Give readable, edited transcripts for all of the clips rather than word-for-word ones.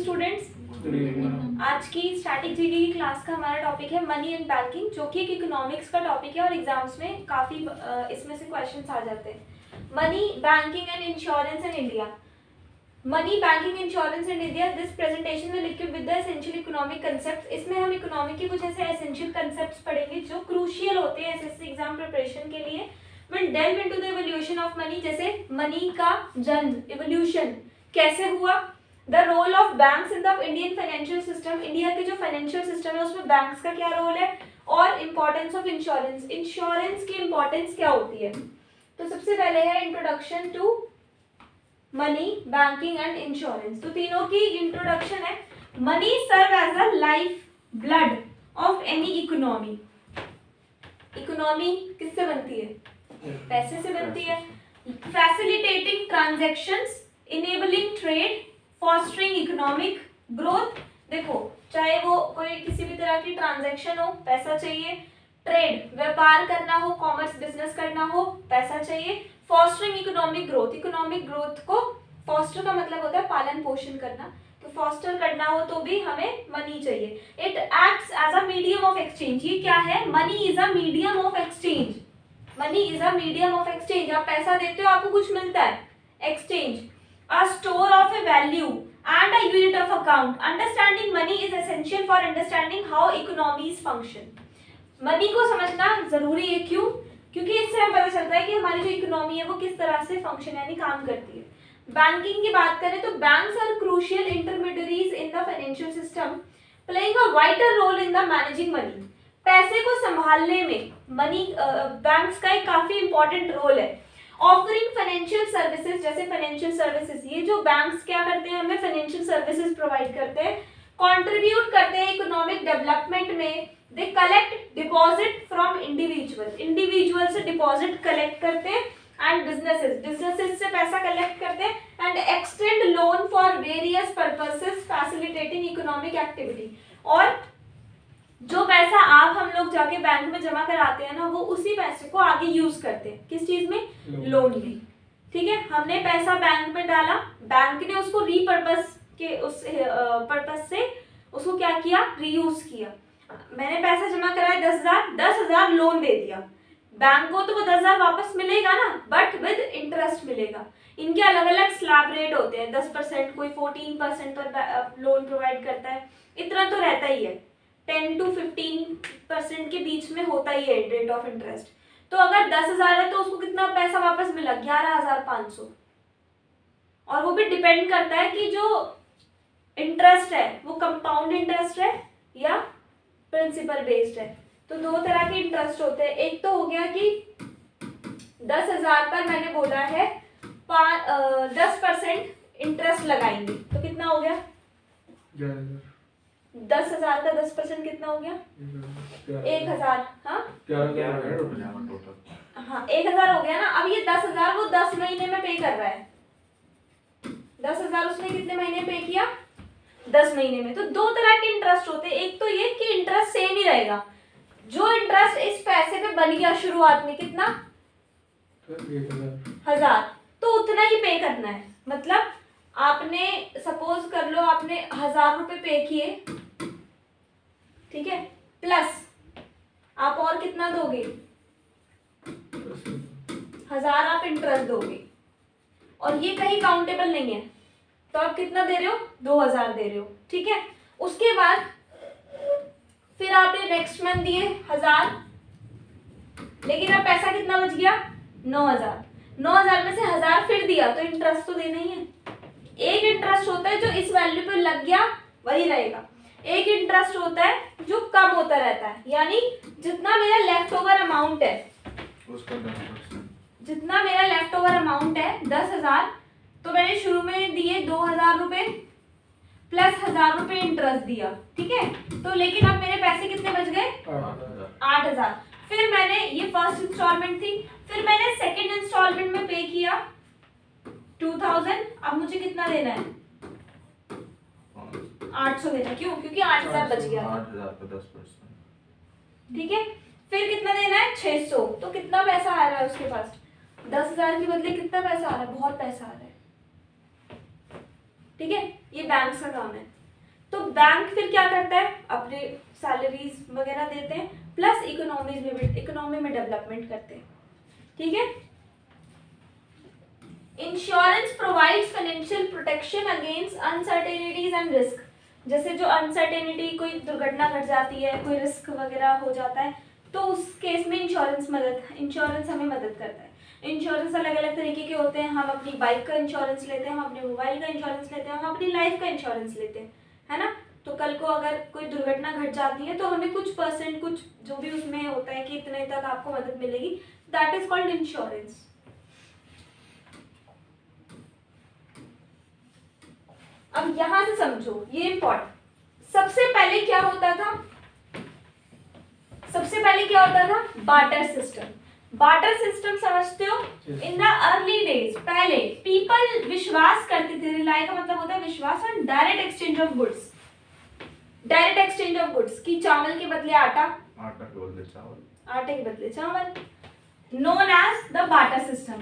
Students. आज की static GK की क्लास का हमारा टॉपिक है मनी एंड बैंकिंग, जो कि एक इकोनॉमिक्स का टॉपिक है और एग्जाम्स में काफी इसमें से क्वेश्चंस आ जाते हैं। Money, banking and insurance in India. Money, banking, insurance in India. This presentation will equip with the essential economic concepts. इसमें हम इकोनॉमिक के कुछ ऐसे एसेंशियल कांसेप्ट्स पढ़ेंगे जो क्रूशियल होते हैं एसएससी एग्जाम प्रिपरेशन के लिए। Will delve into the evolution of money, जैसे मनी का जन्म, इवोल्यूशन कैसे हुआ, the role of banks in the Indian financial system, India के जो फाइनेंशियल सिस्टम है उसमें बैंक्स का क्या रोल है, और इंपॉर्टेंस ऑफ इंश्योरेंस, इंश्योरेंस की इंपॉर्टेंस क्या होती है। तो सबसे पहले है introduction to money, banking and insurance. तो तीनों की इंट्रोडक्शन है। Money serve as a life blood of any economy. Economy किससे बनती है? पैसे से बनती है। Facilitating transactions, enabling trade, fostering economic growth. देखो, चाहे वो कोई किसी भी तरह की ट्रांजैक्शन हो, पैसा चाहिए। ट्रेड, व्यापार करना हो, कॉमर्स बिजनेस करना हो, पैसा चाहिए। Fostering economic growth, economic growth को फॉस्टर का मतलब होता है पालन पोषण करना, तो फॉस्टर करना हो तो भी हमें मनी चाहिए। It acts as a medium of exchange. ये क्या है? Money is a medium of exchange. Money is a medium of exchange. आप पैसा देते हो, आपको कुछ मिलता है, exchange. A store of a value and a unit of account. Understanding money is essential for understanding how economies function. Money को समझना जरूरी है। क्यों? क्योंकि इससे हमें पता चलता है कि हमारी जो इकोनॉमी है वो किस तरह से फंक्शन यानी काम करती है। बैंकिंग की बात करें तो banks are crucial intermediaries in the financial system, playing a vital role in the managing money. पैसे को संभालने में मनी बैंक्स का एक काफी इंपॉर्टेंट रोल है। ऑफरिंग फाइनेंशियल सर्विसेज, जैसे फाइनेंशियल सर्विसेज, ये जो बैंक्स क्या करते हैं, हमें फाइनेंशियल सर्विसेज प्रोवाइड करते हैं, कंट्रीब्यूट करते हैं इकोनॉमिक डेवलपमेंट में। They collect deposit from individual, individual से डिपॉजिट कलेक्ट करते हैं, एंड बिजनेसेस, बिजनेसेस से पैसा कलेक्ट करते हैं, and extend loan for various purposes facilitating economic activity. और जो पैसा आप हम लोग जाके बैंक में जमा कराते हैं ना, वो उसी पैसे को आगे यूज करते हैं। किस चीज में? लोन में। ठीक है, हमने पैसा बैंक में डाला, बैंक ने उसको रीपर्पस के उस पर्पस से उसको क्या किया, रीयूज किया। मैंने पैसा जमा कराया 10,000, 10,000 लोन दे दिया बैंक को, तो वो 10,000 वापस मिलेगा ना, बट विद इंटरेस्ट मिलेगा। इनके अलग अलग स्लैब रेट होते हैं, 10%, कोई 14% पर लोन प्रोवाइड करता है। इतना तो रहता ही है, 10 to 15% के बीच में होता ही है रेट ऑफ इंटरेस्ट। तो अगर 10,000 है तो उसको कितना पैसा वापस मिला? 11,500। और वो भी डिपेंड करता है कि जो इंटरेस्ट है वो कंपाउंड इंटरेस्ट है या प्रिंसिपल बेस्ड है। तो दो तरह के इंटरेस्ट होते हैं। एक तो हो गया कि 10,000 पर मैंने बोला है 10% इंटरेस्ट लगाएंगे, तो कितना हो गया? 10,000 का 10% कितना हो गया? 1,000। हाँ, 1,000 हो गया ना। अब ये 10,000 वो 10 महीने में पे कर रहा है। 10,000 उसने कितने महीने पे किया? 10 महीने में। तो दो तरह के इंटरेस्ट होते हैं। एक तो ये कि इंटरेस्ट सेम ही रहेगा, जो इंटरेस्ट इस पैसे पे बन गया शुरुआत में, कितना? 1,000, तो उतना ही पे करना है। मतलब आपने सपोज कर लो आपने 1,000 रुपए पे किए, ठीक है, प्लस आप और कितना दोगे? 1,000 आप इंटरेस्ट दोगे, और ये कहीं काउंटेबल नहीं है, तो आप कितना दे रहे हो? 2,000 दे रहे हो। ठीक है, उसके बाद फिर आपने नेक्स्ट मंथ दिए 1,000, लेकिन अब पैसा कितना बच गया? 9,000। 9,000 में से 1,000 फिर दिया, तो इंटरेस्ट तो देना ही है। एक इंटरेस्ट होता है जो इस वैल्यू पे लग गया वही रहेगा, एक इंटरेस्ट होता है जो कम होता रहता है, यानी जितना मेरा लेफ्ट ओवर अमाउंट है, जितना मेरा लेफ्ट ओवर अमाउंट है 10,000, तो मैंने शुरू में दिए 2,000 रुपए प्लस 1,000 रुपए इंटरेस्ट दिया। ठीक है, तो लेकिन अब मेरे पैसे कितने बच गए? 8,000। फिर मैंने, ये फर्स्ट इंस्टॉलमेंट थी, फिर मैंने सेकंड इंस्टॉलमेंट में पे किया 2,000। अब मुझे कितना देना है? 800 देना। क्यों? क्योंकि 8,000 बच गया। 8,000 का 10%। ठीक है, फिर कितना देना है? 600। तो कितना पैसा आ रहा है उसके पास? 10,000 के बदले कितना पैसा आ रहा है? बहुत पैसा आ रहा है। ठीक है, ये बैंक्स का काम है। तो बैंक फिर क्या करता है, अपने सैलरीज वगैरह देते हैं प्लस इकोनॉमी में डेवलपमेंट करते हैं, ठीक है। Insurance provides financial protection against uncertainties and risk. जैसे जो अनसर्टेनिटी, कोई दुर्घटना घट जाती है, कोई रिस्क वगैरह हो जाता है, तो उस केस में इंश्योरेंस हमें मदद करता है। इंश्योरेंस अलग अलग तरीके के होते हैं। हम अपनी बाइक का इंश्योरेंस लेते हैं, हम अपने मोबाइल का इंश्योरेंस लेते हैं, हम अपनी लाइफ का इंश्योरेंस लेते हैं, है ना। तो कल को अगर कोई दुर्घटना घट जाती है तो हमें कुछ परसेंट, कुछ जो भी उसमें होता है कि इतने तक आपको मदद मिलेगी, दैट इज कॉल्ड इंश्योरेंस। अब यहां से समझो, ये इंपॉर्टेंट। सबसे पहले क्या होता था, बार्टर सिस्टम। बार्टर सिस्टम समझते हो? इन द अर्ली डेज, पहले पीपल विश्वास करते थे, रिलाई का मतलब होता है विश्वास, on direct exchange of goods. Direct exchange of goods की चावल के बदले आटा, आटे के बदले चावल, known as the barter system.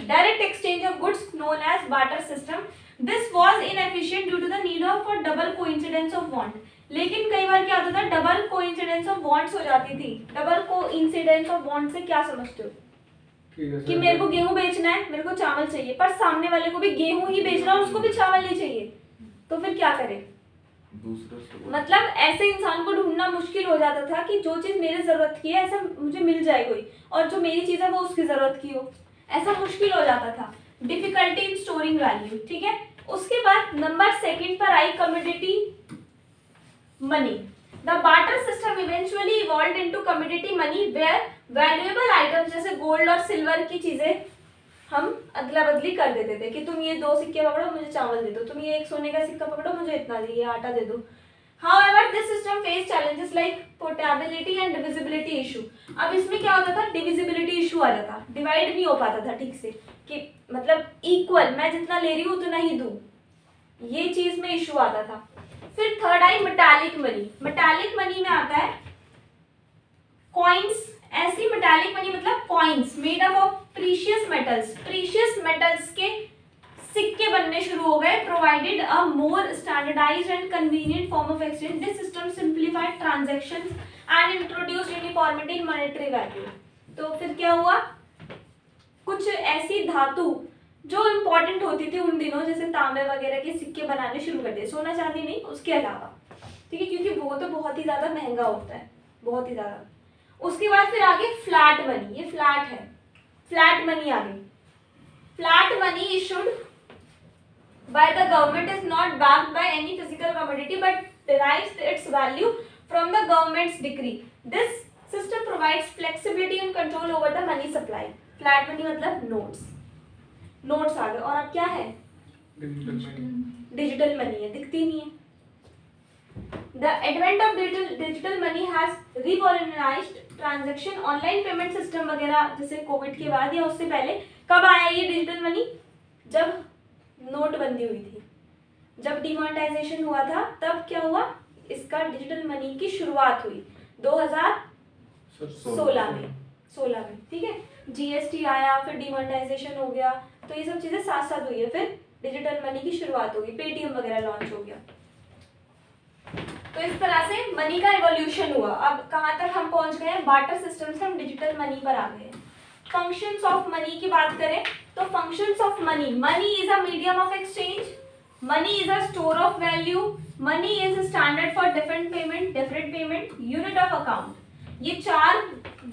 Direct exchange of goods known as barter system. This was inefficient due to the need of for double coincidence of want. लेकिन कई बार क्या होता था, डबल कोइंसिडेंस ऑफ वांट्स हो जाती थी। Double coincidence of want say क्या समझते हो? कि मेरे को गेहूं बेचना है, मेरे को चावल चाहिए, पर सामने वाले को भी गेहूं ही बेचना है, उसको भी चावल नहीं चाहिए, तो फिर क्या करें? मतलब ऐसे इंसान को ढूंढना मुश्किल हो जाता था कि जो चीज मेरे जरूरत की है ऐसा मुझे मिल जाए कोई, और जो मेरी चीज है वो उसकी जरूरत की हो, ऐसा मुश्किल हो जाता था। डिफिकल्टी इन स्टोरिंग वैल्यू, ठीक है। उसके बाद नंबर सेकंड पर आई commodity money. The barter system eventually evolved into commodity money where valuable items जैसे गोल्ड और सिल्वर की चीजें हम अदला बदली कर देते थे कि तुम ये 2 सिक्के पकड़ो, मुझे चावल दे दो, तुम ये 1 सोने का सिक्का पकड़ो, मुझे इतना दे, ये आटा दे दो। However, this system faced challenges like portability and divisibility issue. अब इसमें क्या होता था, डिविजिबिलिटी इशू आ जाता, डिवाइड नहीं हो पाता था ठीक से, कि मतलब इक्वल, मैं जितना ले रही हूँ उतना ही दूं, ये चीज में इशू आता था। फिर थर्ड आई मेटालिक मनी। मेटालिक मनी में आता है कॉइन्स, ऐसी मेटालिक मनी मतलब coins made up of precious metals. Precious metals के सिक्के बनने शुरू हो गए, provided a more standardised and convenient form of exchange. This system simplified transactions and introduced uniformity in monetary value. तो फिर क्या हुआ, कुछ ऐसी धातु जो इंपॉर्टेंट होती थी उन दिनों, जैसे तांबे वगैरह के सिक्के बनाने शुरू कर दिए, सोना चांदी नहीं, उसके अलावा, ठीक है, क्योंकि वो तो बहुत ही ज्यादा महंगा होता है, बहुत ही ज्यादा। उसके बाद फिर आगे फ्लैट मनी, ये फ्लैट है, फ्लैट मनी आ गई। Flat money issued by the government is not backed by any physical commodity but derives its value from the government's decree. This system provides flexibility and control over the money supply. Flat money मतलब notes, notes आ गए। और अब क्या है, digital money है, दिखती नहीं है। The advent of digital money has revolutionized transaction, online payment system वगैरह, जैसे कोविड के बाद या उससे पहले। कब आया ये डिजिटल मनी? जब नोटबंदी हुई थी, जब डिमोनेटाइजेशन हुआ था, तब क्या हुआ, इसका डिजिटल मनी की शुरुआत हुई 2016 में, ठीक है। जीएसटी आया, फिर डिमोनेटाइजेशन हो गया, तो ये सब चीजें साथ साथ हुई है, फिर डिजिटल मनी की शुरुआत होगी, पेटीएम वगैरह लॉन्च हो गया। तो इस तरह से मनी का इवोल्यूशन हुआ। अब कहाँ तक हम पहुंच गए हैं, बार्टर सिस्टम से हम डिजिटल मनी पर आ गए हैं। फंक्शंस ऑफ मनी की बात करें तो functions of money, money is a medium of exchange, money is a store of value, money is standard for different payment, unit of account. ये 4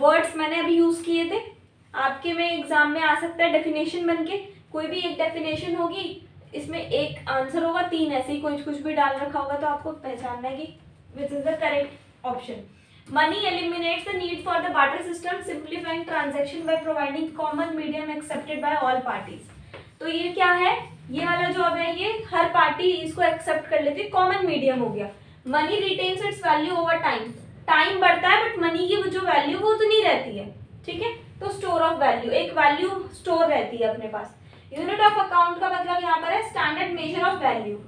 वर्ड्स मैंने अभी यूज किए थे, आपके में एग्जाम में आ सकता है डेफिनेशन बनके, कोई भी एक डेफिनेशन होगी, इसमें एक आंसर होगा, 3 ऐसे ही कुछ भी डाल रखा होगा, तो आपको पहचानना है कि which is the correct option. Money eliminates the need for the barter system, simplifying transaction by providing common medium accepted by all parties. तो ये क्या है, ये वाला जो अब है, ये हर पार्टी इसको एक्सेप्ट कर लेती है, कॉमन मीडियम हो गया। Money retains it's value over time, time बढ़ता है बट मनी की जो वैल्यू वो उतनी रहती है, ठीक है। तो स्टोर ऑफ वैल्यू, एक वैल्यू स्टोर रहती है अपने पास। यूनिट ऑफ अकाउंट का मतलब यहाँ पर है standard measure of value,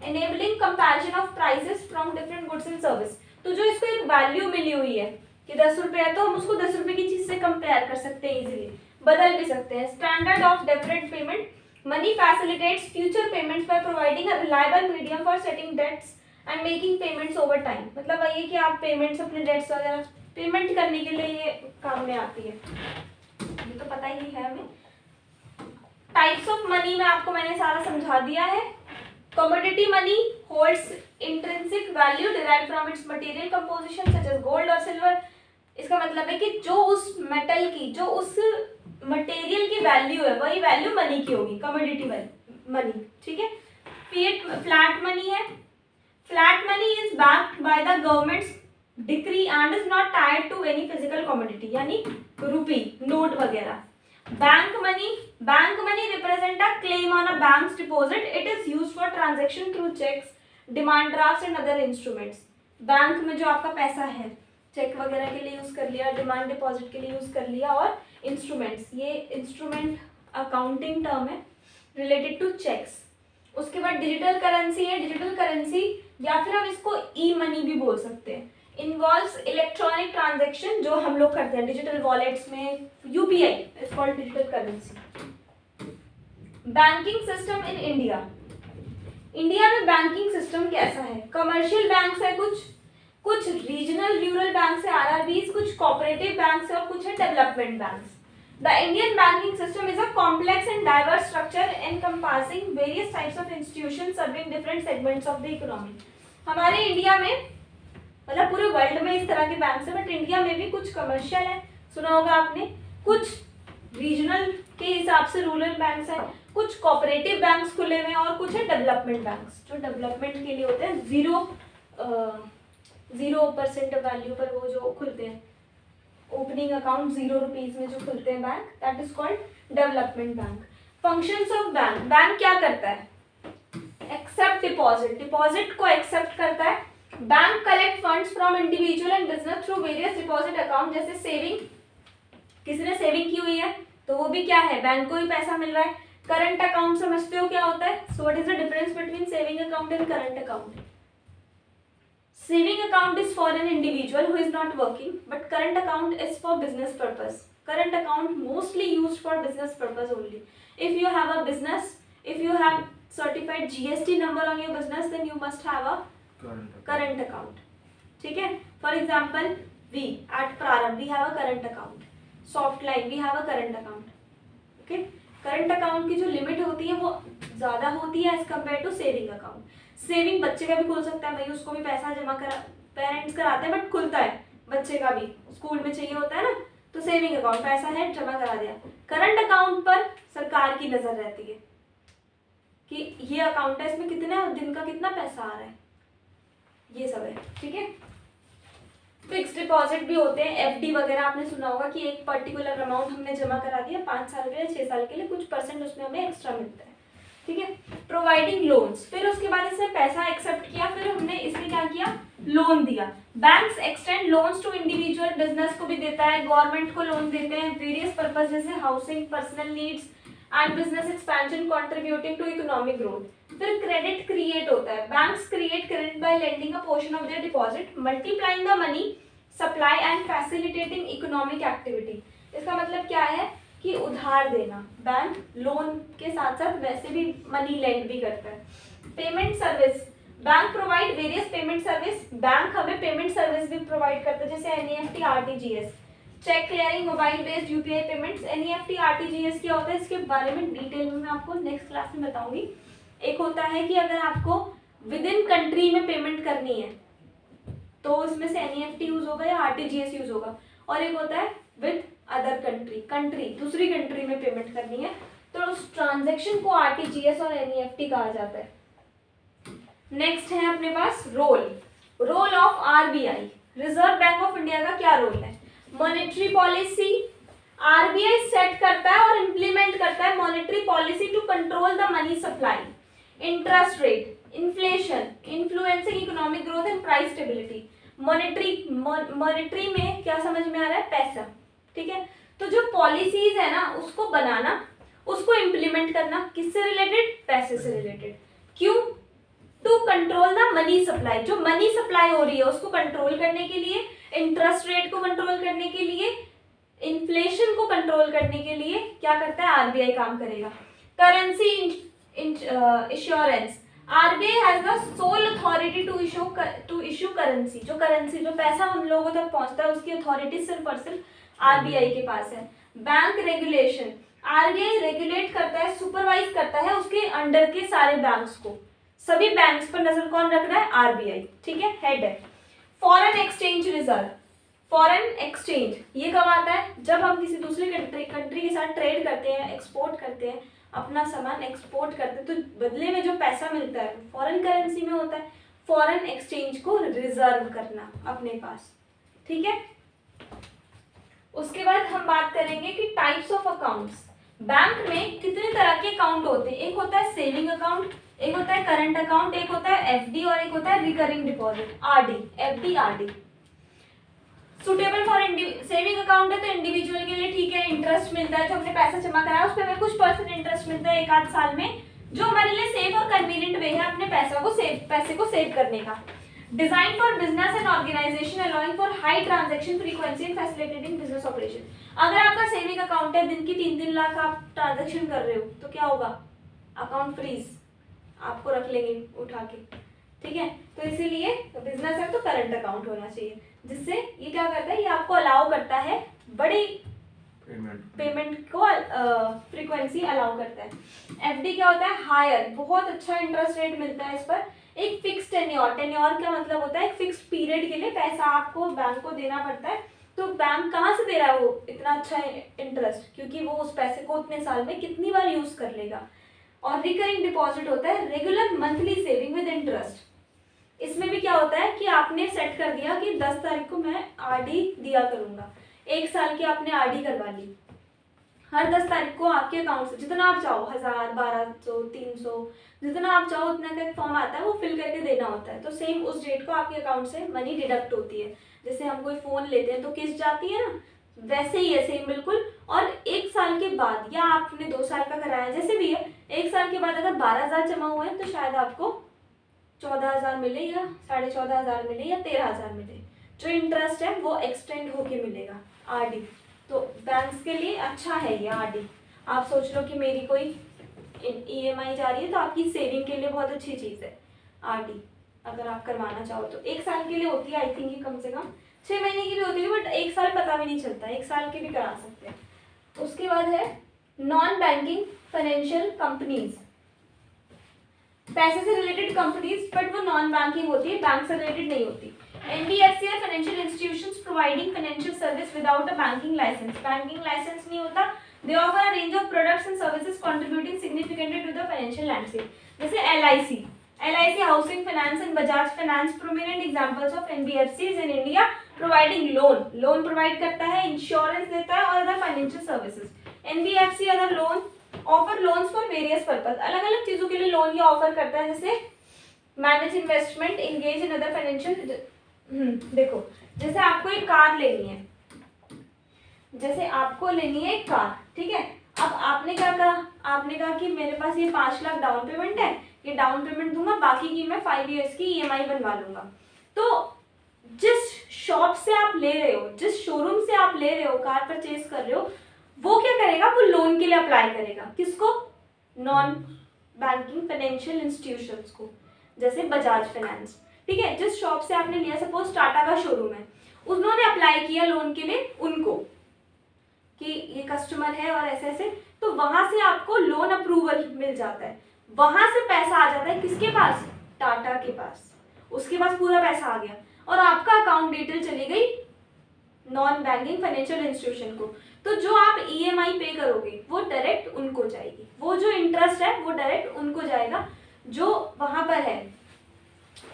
enabling comparison of prices from different goods and service. तो जो इसको एक वैल्यू मिली हुई है कि 10 रुपए है, तो हम उसको 10 रुपए की चीज से कंपेयर कर सकते हैं, इजीली बदल भी सकते हैं। Standard of different payment, money facilitates future payments by providing a reliable medium for setting debts and making payments over time. मतलब वही है कि आप पेमेंट्स अपने डेट्स वगैरह पेमेंट करने के लिए ये काम में आती है, ये तो पता ही है हमें। टाइप्स ऑफ मनी में आपको मैंने सारा समझा दिया है। Commodity money holds intrinsic value derived from its material composition such as gold और सिल्वर। इसका मतलब है कि जो उस मेटल की, जो उस मटेरियल की वैल्यू है, वही वैल्यू मनी की होगी, कमोडिटी मनी। ठीक है। फिएट फ्लैट मनी है। Flat money is backed by the government's decree and is not tied to any physical commodity, यानी रुपी, नोट वगैरह। Bank money represent a claim on a bank's deposit. It is used for transaction through checks, demand drafts and other instruments. Bank में जो आपका पैसा है, check वगैरह के लिए यूज कर लिया, डिमांड डिपॉजिट के लिए यूज कर लिया, और इंस्ट्रूमेंट्स, ये इंस्ट्रूमेंट अकाउंटिंग टर्म है रिलेटेड टू चेक्स। उसके बाद डिजिटल करेंसी है। डिजिटल करेंसी या फिर हम इसको ई मनी भी बोल सकते हैं। इन्वॉल्व्स इलेक्ट्रॉनिक ट्रांजैक्शन, जो हम लोग करते हैं डिजिटल वॉलेट्स में, UPI is called digital currency. Banking system in India. India में बैंकिंग सिस्टम कैसा है? कमर्शियल बैंक्स है, कुछ रीजनल रूरल बैंक्स है, आरआरबीज, कुछ कोऑपरेटिव बैंक्स है और कुछ है development banks. The Indian banking system is a complex and diverse structure encompassing various types of institutions serving different segments of the economy. हमारे India में, मतलब पूरे वर्ल्ड में इस तरह के बैंक्स है, बट इंडिया में भी कुछ कमर्शियल है, सुना होगा आपने, कुछ रीजनल के हिसाब से रूरल बैंक्स है, कुछ कोऑपरेटिव बैंक्स खुले हुए हैं और कुछ है डेवलपमेंट बैंक्स, जो डेवलपमेंट के लिए होते हैं, 0% वैल्यू पर वो जो खुलते हैं, ओपनिंग अकाउंट 0 रुपीज में जो खुलते हैं bank, that is called development bank. Functions of bank. Bank क्या करता है? एक्सेप्ट डिपॉजिट, डिपॉजिट को एक्सेप्ट करता है। Bank collect funds from individual and business through various deposit account. जैसे सेविंग, किसी ने सेविंग की हुई है तो वो भी क्या है? बैंक को ही पैसा मिल रहा है। करंट अकाउंट समझते हो क्या होता है? So what is the difference between saving account and current account? Saving account is for an individual who is not working, but current account is for business purpose. Current account mostly used for business purpose only. If you have a business, if you have certified GST number on your business, then you must have a current account. ठीक है? For example, we at Prarabh we have a current account. Softline we have a current account. Okay? Current account की जो limit होती है वो ज़्यादा होती है as compared to saving account. Saving बच्चे का भी खुल सकता है, भाई उसको भी पैसा जमा करा, पेरेंट्स कराते हैं, बट खुलता है बच्चे का भी, स्कूल में चाहिए होता है ना, तो सेविंग अकाउंट पैसा है जमा करा दिया। करंट अकाउंट पर सरकार की नज़र रहती है कि ये अकाउंट है, इसमें कितना दिन का कितना पैसा आ रहा है, ये सब है। ठीक है। फिक्स डिपॉजिट भी होते हैं, एफडी वगैरह आपने सुना होगा कि एक पर्टिकुलर अमाउंट हमने जमा करा दिया 5 साल के लिए, 6 साल के लिए, कुछ परसेंट उसमें हमें एक्स्ट्रा मिलता है। ठीक है। प्रोवाइडिंग लोन्स, फिर उसके बाद इसने पैसा एक्सेप्ट किया, फिर हमने इसने क्या किया? लोन दिया। Banks extend loans to individual, business को भी देता है, गवर्नमेंट को लोन देते हैं, वेरियस पर्पज जैसे housing, personal needs and business expansion contributing to economic growth. फिर क्रेडिट क्रिएट होता है। Banks create credit by lending a portion of their deposit, multiplying the money supply and facilitating economic activity. इसका मतलब क्या है कि उधार देना, बैंक लोन के साथ साथ वैसे भी मनी लेंड भी करता है। Payment service, bank provide various payment service, bank हमें पेमेंट सर्विस भी प्रोवाइड करता है, जैसे NEFT, RTGS, cheque clearing, mobile based UPI payments. NEFT, RTGS क्या होता है, इसके बारे में डिटेल में मैं आपको नेक्स्ट क्लास में बताऊंगी। एक होता है कि अगर आपको विद इन कंट्री में पेमेंट करनी है तो उसमें से एनईएफटी यूज होगा या आरटीजीएस यूज होगा, और एक होता है विद अदर कंट्री, दूसरी कंट्री में पेमेंट करनी है तो उस ट्रांजैक्शन को आरटीजीएस और एनईएफटी कहा जाता है। नेक्स्ट है अपने पास role of RBI, reserve bank of India का क्या रोल है? मॉनेटरी पॉलिसी, आरबीआई सेट करता है और इम्प्लीमेंट करता है monetary policy to control the money supply, interest rate, inflation, influencing economic growth and price stability. Monetary में क्या समझ में आ रहा है? पैसा। ठीक है। तो जो पॉलिसीज है ना उसको बनाना, उसको इम्प्लीमेंट करना, किससे रिलेटेड? पैसे से रिलेटेड। क्यों? To control the money supply, जो मनी सप्लाई हो रही है उसको कंट्रोल करने के लिए, इंटरेस्ट रेट को कंट्रोल करने के लिए, इन्फ्लेशन को कंट्रोल करने के लिए क्या करता है? आरबीआई काम करेगा। Currency insurance, RBI has the sole authority to issue currency, जो करेंसी जो पैसा हम लोगों तक पहुंचता है उसकी अथॉरिटी सिर्फ और सिर्फ आरबीआई के पास है। बैंक रेगुलेशन, आरबीआई रेगुलेट करता है, सुपरवाइज करता है उसके अंडर के सारे बैंक्स को, सभी बैंक्स पर नजर कौन रख रहा है, आरबीआई, ठीक है, हेड है। Foreign exchange reserve, foreign exchange ये कब आता है, जब हम किसी दूसरी कंट्री के साथ ट्रेड करते हैं, एक्सपोर्ट करते हैं, अपना सामान एक्सपोर्ट करते हैं, तो बदले में जो पैसा मिलता है फॉरेन करेंसी में होता है। फॉरेन एक्सचेंज को रिजर्व करना अपने पास, ठीक है। उसके बाद हम बात करेंगे कि टाइप्स ऑफ अकाउंट्स। बैंक में कितने तरह के अकाउंट होते हैं, एक होता है सेविंग अकाउंट, एक होता है करंट अकाउंट, एक होता है एफडी और एक होता है recurring deposit, RD, FD RD. Suitable for saving account है तो इंडिविजुअल के लिए ठीक है, इंटरेस्ट मिलता है, जो हमने पैसा जमा कराया उस पर हमें कुछ परसेंट इंटरेस्ट मिलता है एक आध साल में, जो हमारे लिए सेफ और कन्वीनियंट वे है अपने पैसे को सेव करने का। Design for business and organisation allowing for high transaction frequency and facilitating business operation. अगर आपका सेविंग अकाउंट है, दिन की 3-3 लाख आप ट्रांजैक्शन कर रहे हो तो क्या होगा, अकाउंट फ्रीज, आपको रख लेंगे उठा के, ठीक है। तो इसीलिए बिजनेस है तो करंट अकाउंट होना चाहिए, जिससे ये क्या करता है, ये आपको अलाउ करता है बड़ी पेमेंट को फ्रीक्वेंसी अलाउ करता है। एफडी क्या होता है, हायर, बहुत अच्छा इंटरेस्ट रेट मिलता है इस पर। एक फिक्स टेन्योर, टेन्योर का मतलब होता है एक फिक्स पीरियड के लिए पैसा आपको बैंक को देना पड़ता है, तो बैंक कहाँ से दे रहा है वो इतना अच्छा इंटरेस्ट, क्योंकि वो उस पैसे को उतने साल में कितनी बार यूज कर लेगा। और रिकरिंग डिपॉजिट होता है regular monthly saving with interest. इसमें भी क्या होता है कि आपने सेट कर दिया कि 10 तारीख को मैं आरडी दिया करूंगा, एक साल की आपने आरडी करवा ली, हर 10 तारीख को आपके अकाउंट से जितना आप चाहो, 1000, 1200, 300, जितना आप चाहो उतना का एक फॉर्म आता है, वो फिल करके देना होता है। तो सेम उस डेट को आपके अकाउंट से मनी डिडक्ट होती है, जैसे हम कोई फोन लेते हैं तो किस्त जाती है ना, वैसे ही है सेम बिल्कुल। और एक साल के बाद, या आपने 2 साल का कराया जैसे भी है, एक साल के बाद अगर 12,000 जमा हुआ है तो शायद आपको 14,000 मिले या 14,500 मिले या 13,000 मिले, जो इंटरेस्ट है वो एक्सटेंड होके मिलेगा आरडी। तो बैंक्स के लिए अच्छा है ये आरडी। आप सोच लो कि मेरी कोई ईएमआई जा रही है तो आपकी सेविंग के लिए बहुत अच्छी चीज़ है आरडी, अगर आप करवाना चाहो तो। 1 साल के लिए होती है आई थिंक, कम से कम 6 महीने की भी होती है, बट 1 साल पता भी नहीं चलता, 1 साल के भी करा सकते हैं। उसके बाद है नॉन बैंकिंग फाइनेंशियल कंपनीज, पैसे से रिलेटेड कंपनीज, बट वो नॉन बैंकिंग होती है, बैंक से रिलेटेड नहीं होती। NBFC are financial institutions providing financial service without a banking licence, banking licence नहीं होता। They offer a range of products and services contributing significantly to the financial landscape, जैसे LIC housing finance and Bajaj finance prominent examples of NBFCs in India, providing loan provide करता है, insurance देता है और other financial services. NBFC other loan offer loans for various purpose, अलग अलग चीजों के लिए लोन ये ऑफर करता है, जैसे manage investment, engage in other financial. देखो, जैसे आपको एक कार लेनी है, जैसे आपको लेनी है एक कार, ठीक है। अब आपने क्या कहा, आपने कहा कि मेरे पास ये 5 लाख डाउन पेमेंट है, ये डाउन पेमेंट दूंगा, बाकी की मैं 5 ईयर्स की ईएमआई बनवा लूंगा। तो जिस शॉप से आप ले रहे हो, जिस शोरूम से आप ले रहे हो, कार परचेज कर रहे हो, वो क्या करेगा, वो लोन के लिए अप्लाई करेगा, किसको, नॉन बैंकिंग फाइनेंशियल इंस्टीट्यूशंस को, जैसे बजाज फाइनेंस, ठीक है। जिस शॉप से आपने लिया, सपोज टाटा का शोरूम है, उन्होंने अप्लाई किया लोन के लिए उनको कि ये कस्टमर है और ऐसे ऐसे, तो वहां से आपको लोन अप्रूवल मिल जाता है, वहां से पैसा आ जाता है किसके पास, टाटा के पास, उसके पास पूरा पैसा आ गया और आपका अकाउंट डिटेल चली गई नॉन बैंकिंग फाइनेंशियल इंस्टीट्यूशन को। तो जो आप ईएमआई पे करोगे वो डायरेक्ट उनको जाएगी, वो जो इंटरेस्ट है वो डायरेक्ट उनको जाएगा, जो वहां पर है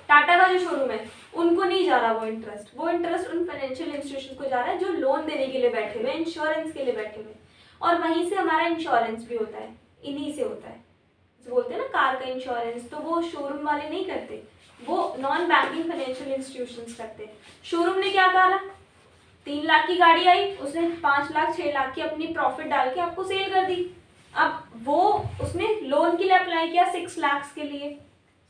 टाटा का जो शोरूम है, उनको नहीं जा रहा वो इंटरेस्ट उन फाइनेंशियल इंस्टीट्यूशन को जा रहा है जो लोन देने के लिए बैठे हुए, इंश्योरेंस के लिए बैठे हुए, और वहीं से हमारा इंश्योरेंस भी होता है, इन्हीं से होता है। बोलते हैं ना कार का इंश्योरेंस, तो वो शोरूम वाले नहीं करते, वो नॉन बैंकिंग फाइनेंशियल इंस्टीट्यूशंस करते हैं। शोरूम ने क्या कहा, 3 लाख की गाड़ी आई, उसने 5 लाख 6 लाख की अपनी प्रॉफिट डाल के आपको सेल कर दी। अब वो उसने लोन के लिए अप्लाई किया 6 लाख के लिए,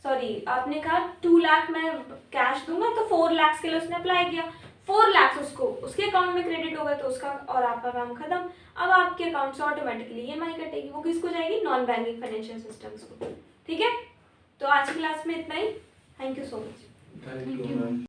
सॉरी आपने कहा 2 लाख मैं कैश दूंगा, तो 4 लाख के लिए उसने अप्लाई किया। 4 लाख उसको उसके अकाउंट में क्रेडिट हो गए तो उसका और आपका काम खत्म। अब आपके अकाउंट से ऑटोमेटिकली ईएमआई कटेगी, वो किसको जाएगी? नॉन बैंकिंग फाइनेंशियल सिस्टम्स को। ठीक है, तो आज की क्लास में इतना ही। Thank you so much. Thank you ma'am.